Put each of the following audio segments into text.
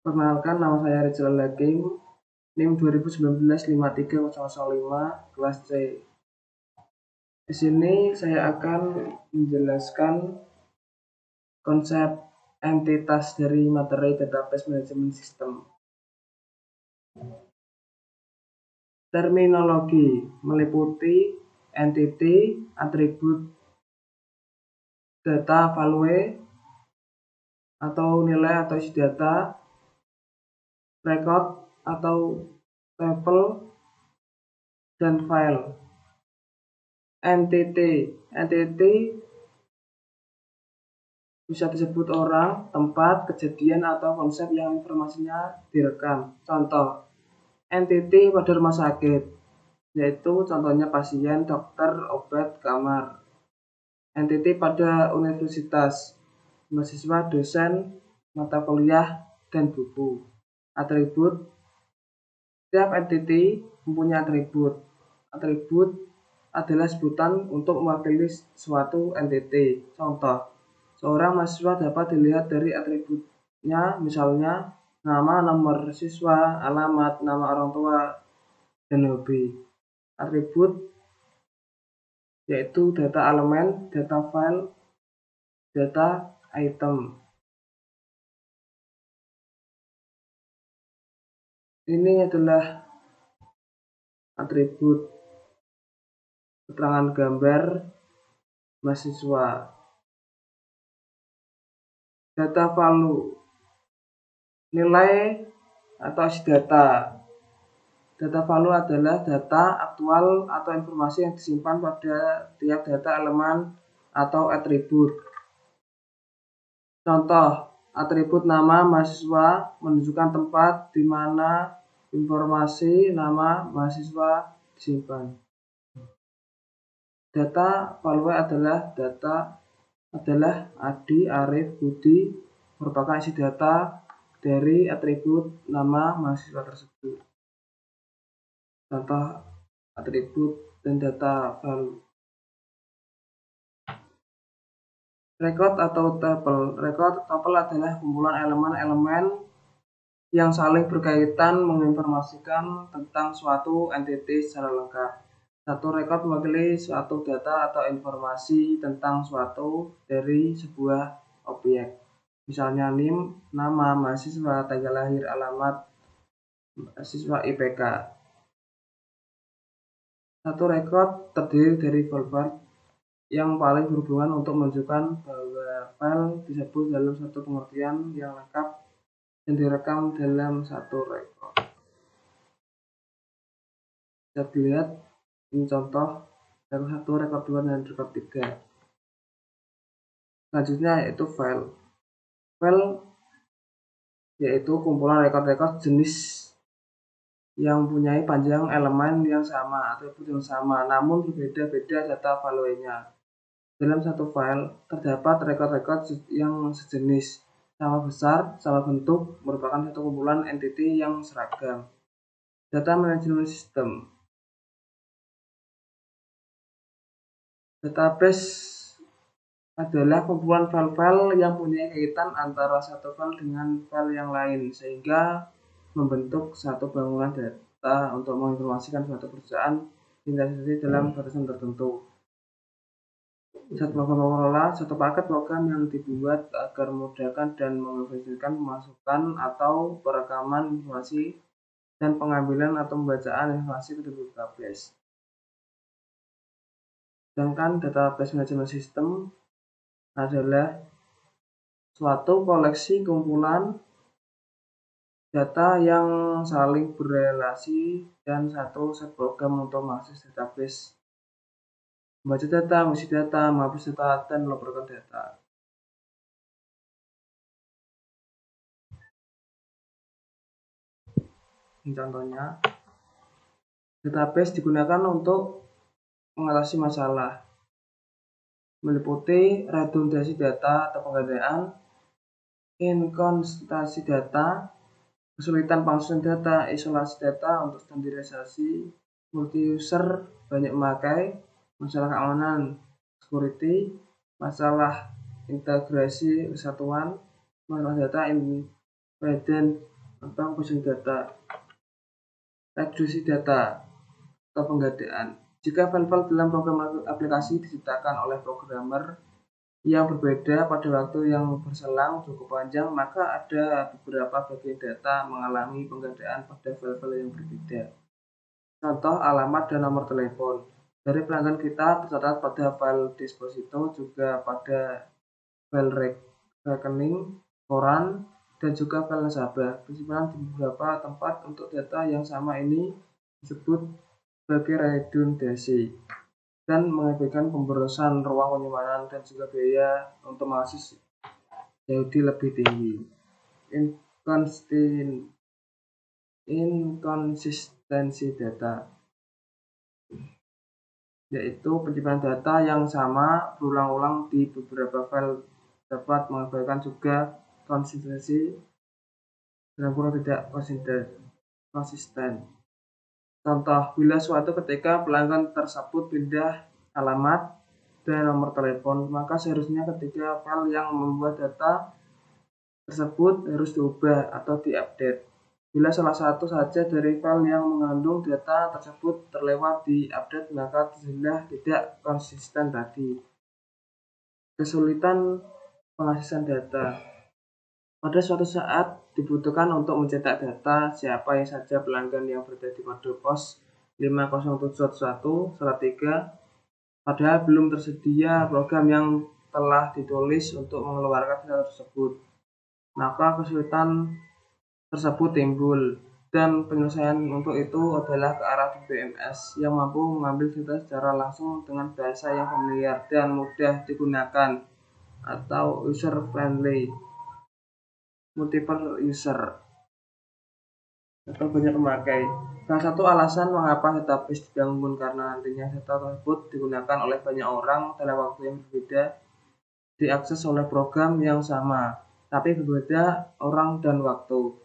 Perkenalkan, nama saya Rizal Hakim, NIM 2019-53005, kelas C. Di sini saya akan menjelaskan konsep entitas dari materi database management system. Terminologi meliputi entity, atribut, data value atau nilai atau isi data, record atau table, dan file. Entity bisa disebut orang, tempat, kejadian, atau konsep yang informasinya direkam. Contoh, entity pada rumah sakit, yaitu contohnya pasien, dokter, obat, kamar. Entity pada universitas, mahasiswa, dosen, mata kuliah, dan buku. Atribut, setiap entity mempunyai atribut. Atribut adalah sebutan untuk mewakili suatu entity. Contoh, seorang mahasiswa dapat dilihat dari atributnya, misalnya nama, nomor siswa, alamat, nama orang tua, dan hobi. Atribut yaitu data elemen, data file, data item. Ini adalah atribut keterangan gambar mahasiswa. Data value, nilai atau isi data. Data value adalah data aktual atau informasi yang disimpan pada tiap data elemen atau atribut. Contoh, atribut nama mahasiswa menunjukkan tempat di mana informasi nama mahasiswa disimpan. Data value adalah Adi, Arif, Budi, merupakan isi data dari atribut nama mahasiswa tersebut. Contoh atribut dan data value. Record atau table. Record table adalah kumpulan elemen-elemen yang saling berkaitan menginformasikan tentang suatu entity secara lengkap. Satu record mewakili suatu data atau informasi tentang suatu dari sebuah objek. Misalnya NIM, nama mahasiswa, tanggal lahir, alamat mahasiswa, IPK. Satu record terdiri dari value yang paling berhubungan untuk menunjukkan bahwa file disebut dalam satu pengertian yang lengkap dan direkam dalam satu record. Bisa dilihat ini contoh record 1, record 2, dan record 3. Selanjutnya yaitu file. File yaitu kumpulan record-record jenis yang mempunyai panjang elemen yang sama, atribut yang sama, namun berbeda-beda data value-nya. Dalam satu file terdapat record-record yang sejenis, sama besar, sama bentuk, merupakan satu kumpulan entity yang seragam. Data management system. Database adalah kumpulan file-file yang punya kaitan antara satu file dengan file yang lain, sehingga membentuk satu bangunan data untuk menginformasikan suatu perusahaan investasi dalam batasan tertentu. Zat program pengelola, satu paket program yang dibuat agar memudahkan dan mengefisienkan pemasukan atau perekaman informasi dan pengambilan atau pembacaan informasi ke database. Sedangkan database management system adalah suatu koleksi kumpulan data yang saling berrelasi dan satu set program untuk mengakses database, membaca data, mengisi data, menghapus data, dan melaporkan data. Ini contohnya, database digunakan untuk mengatasi masalah, meliputi redundansi data atau penggandaan, inkonsistensi data, kesulitan pengaksesan data, isolasi data untuk standarisasi, multi-user, banyak memakai, masalah keamanan, security, masalah integrasi kesatuan, masalah data independent atau processing data, reduksi data atau penggadaan. Jika file-file dalam program aplikasi diciptakan oleh programmer yang berbeda pada waktu yang berselang cukup panjang, maka ada beberapa bagian data mengalami penggadaan pada file-file yang berbeda. Contoh alamat dan nomor telepon. Dari pelanggan kita tercatat pada file disposito, juga pada file rekening, koran, dan juga file nasabah. Penyimpanan di beberapa tempat untuk data yang sama ini disebut sebagai redundasi dan mengakibatkan pemborosan ruang penyimpanan dan juga biaya untuk mengakses jadi lebih tinggi. Inkonsistensi data, yaitu penyimpanan data yang sama berulang-ulang di beberapa file dapat mengakibatkan juga konsistensi dalam kurang tidak konsisten. Contoh, bila suatu ketika pelanggan tersebut pindah alamat dan nomor telepon, maka seharusnya ketika file yang membuat data tersebut harus diubah atau diupdate. Bila salah satu saja dari file yang mengandung data tersebut terlewat diupdate, maka sudah tidak konsisten tadi. Kesulitan pengaksesan data. Pada suatu saat dibutuhkan untuk mencetak data siapa yang saja pelanggan yang berada di kode pos 50711-3, padahal belum tersedia program yang telah ditulis untuk mengeluarkan data tersebut. Maka kesulitan tersebut timbul, dan penyelesaian untuk itu adalah ke arah DBMS yang mampu mengambil data secara langsung dengan bahasa yang familiar dan mudah digunakan atau user friendly. Multiple user atau banyak pemakai. Salah satu alasan mengapa database dibangun karena nantinya data tersebut digunakan oleh banyak orang dalam waktu yang berbeda, diakses oleh program yang sama, tapi berbeda orang dan waktu,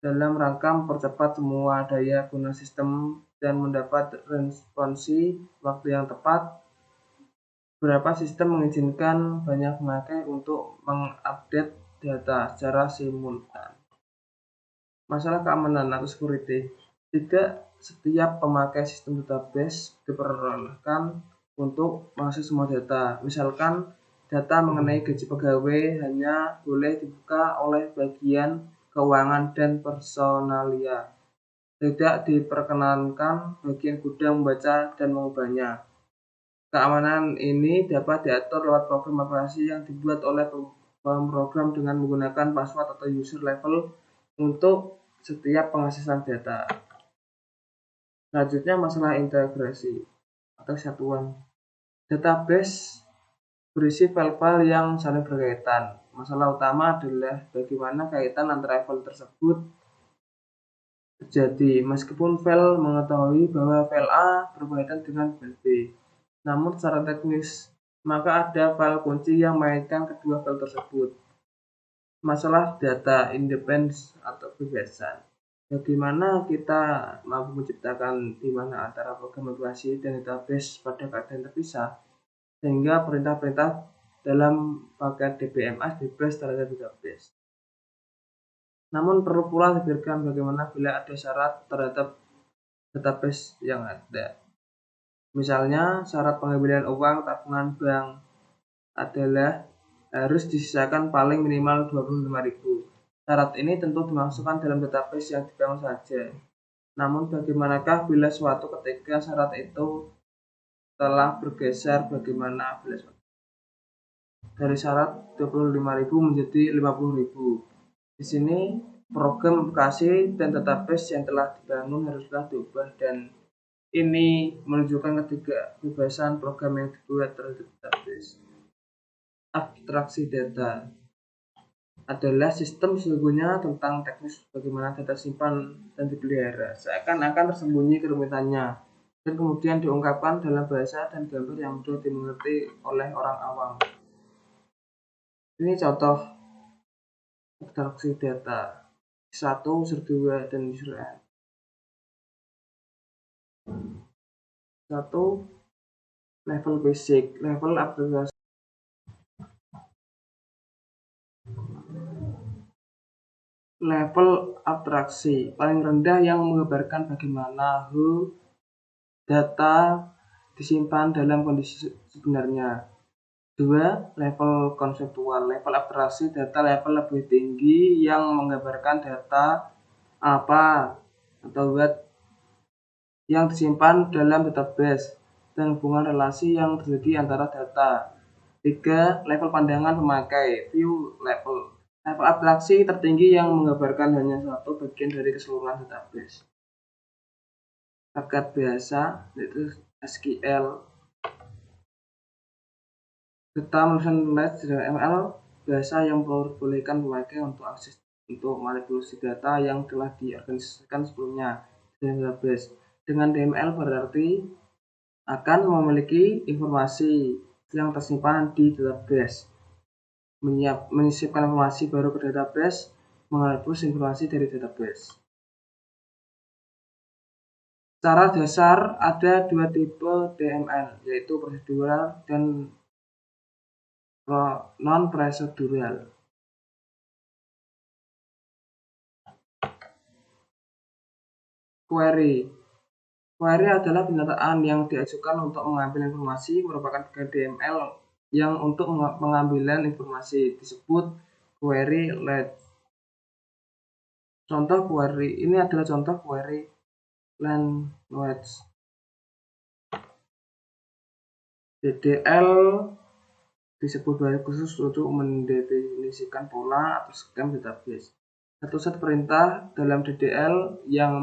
dalam rangka mempercepat semua daya guna sistem dan mendapat responsi waktu yang tepat. Beberapa sistem mengizinkan banyak pemakai untuk mengupdate data secara simultan. Masalah keamanan atau security. Tidak setiap pemakai sistem database diperbolehkan untuk mengakses semua data. Misalkan data mengenai gaji pegawai hanya boleh dibuka oleh bagian keuangan dan personalia. Tidak diperkenankan bagian gudang membaca dan mengubahnya. Keamanan ini dapat diatur lewat program aplikasi yang dibuat oleh pemrogram dengan menggunakan password atau user level untuk setiap pengaksesan data. Selanjutnya masalah integrasi atau kesatuan. Database berisi file-file yang saling berkaitan. Masalah utama adalah bagaimana kaitan antara file tersebut terjadi, meskipun file mengetahui bahwa file A berkaitan dengan file B. Namun secara teknis, maka ada file kunci yang mengaitkan kedua file tersebut. Masalah data independence atau kebebasan. Bagaimana kita mampu menciptakan di mana antara program aplikasi dan database pada keadaan terpisah, sehingga perintah-perintah dalam paket DBMS bebas terhadap database. Namun perlu pula dipikirkan bagaimana bila ada syarat terhadap database yang ada. Misalnya, syarat pengambilan uang tabungan bank adalah harus disisakan paling minimal 25.000. Syarat ini tentu dimasukkan dalam database yang dibangun saja. Namun bagaimanakah bila suatu ketika syarat itu telah bergeser, bagaimana bila dari syarat 25.000 menjadi 50.000? Di sini program aplikasi dan database yang telah dibangun haruslah diubah, dan ini menunjukkan ketidakbebasan program yang dibuat terhadap database. Abstraksi data adalah sistem sesungguhnya tentang teknis bagaimana data simpan dan dipelihara, seakan-akan tersembunyi kerumitannya, dan kemudian diungkapkan dalam bahasa dan gambar yang mudah dimengerti oleh orang awam. Ini contoh abstraksi data. 1, user 2, dan user N. 1. Level basic, level aplikasi. level abstraksi paling rendah yang menggambarkan bagaimana data disimpan dalam kondisi sebenarnya. 2. Level konseptual. Level abstraksi data level lebih tinggi yang menggambarkan data apa atau what yang disimpan dalam database dan hubungan relasi yang terjadi antara data. 3. Level pandangan pemakai. View level. Level abstraksi tertinggi yang menggambarkan hanya satu bagian dari keseluruhan database. Paket biasa yaitu SQL. Data manipulasi HTML bahasa yang memperbolehkan pemakai untuk akses untuk manipulasi data yang telah diorganisasikan sebelumnya di database. Dengan DML berarti akan memiliki informasi yang tersimpan di database, menyisipkan informasi baru ke database, menghapus informasi dari database. Secara dasar ada dua tipe DML, yaitu prosedural dan non-prosedural. Query adalah pernyataan yang diajukan untuk mengambil informasi, merupakan bagian DML yang untuk pengambilan informasi disebut query language. Contoh query ini adalah contoh query language. DDL disebut bahasa khusus untuk mendefinisikan pola atau skema database. Satu set perintah dalam DDL yang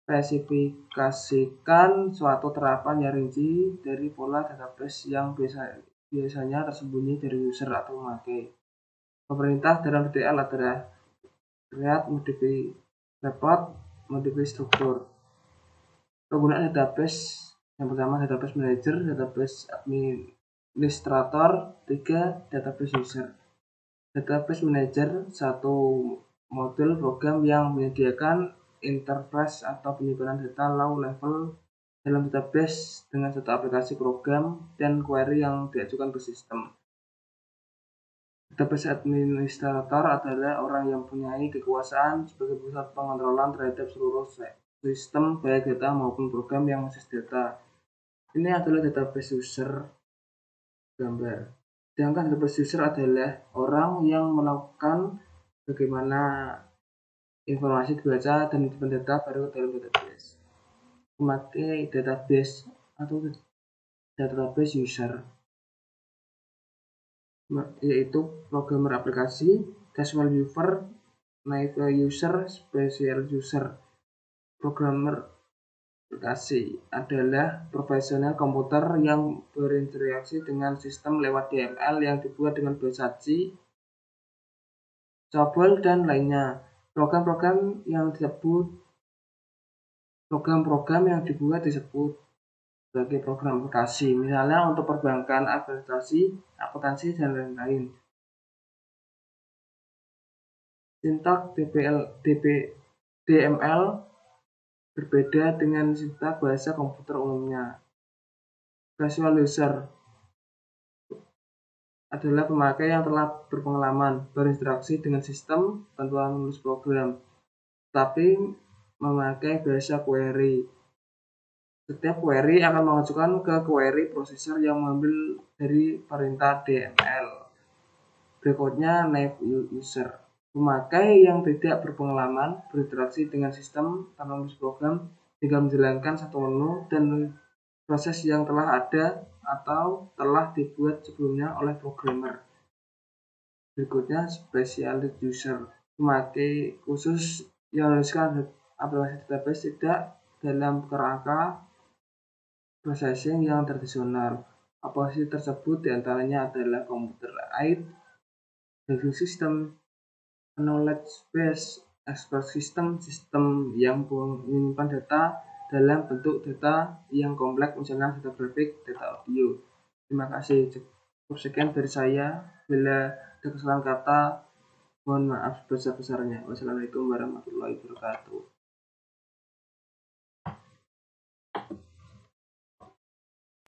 spesifikasikan suatu terapan yang rinci dari pola database yang biasanya tersembunyi dari user atau pemakai. Pemerintah dalam DDL adalah create, modify, report, modify struktur. Penggunaan database yang pertama database manager, database administrator, 3 database user. Database manager satu modul program yang menyediakan interface atau penyimpanan data low level dalam database dengan satu aplikasi program dan query yang diajukan ke sistem. Database administrator adalah orang yang mempunyai kekuasaan sebagai pusat pengontrolan terhadap seluruh sistem baik data maupun program yang mengakses data. Ini adalah database user gambar. Sedangkan database user adalah orang yang melakukan bagaimana informasi dibaca dan disimpan data baru dalam database. Memakai database atau database user, yaitu programmer aplikasi, casual user, naive user, special user. Programmer aplikasi adalah profesional komputer yang berinteraksi dengan sistem lewat DML yang dibuat dengan bahasa C, COBOL, dan lainnya. Program-program yang dibuat disebut sebagai program aplikasi, misalnya untuk perbankan, akuntansi, dan lain-lain. Sintaks DML berbeda dengan sintaks bahasa komputer umumnya. Casual user adalah pemakai yang telah berpengalaman berinteraksi dengan sistem tanpa menulis program, tapi memakai bahasa query. Setiap query akan mengajukan ke query processor yang mengambil dari perintah DML. Berikutnya naive user, pemakai yang tidak berpengalaman berinteraksi dengan sistem tanpa menulis program, tinggal menjalankan satu menu dan proses yang telah ada atau telah dibuat sebelumnya oleh programmer. Berikutnya specialist user, pemakai khusus yang menuliskan aplikasi database tidak dalam kerangka processing yang tradisional. Aplikasi tersebut diantaranya adalah computer-aided review system, knowledge-based expert system, sistem yang menyimpan data dalam bentuk data yang kompleks, misalnya data grafik, data audio. Terima kasih. Cukup sekian dari saya. Bila ada kesalahan kata, mohon maaf sebesar-besarnya. Wassalamualaikum warahmatullahi wabarakatuh.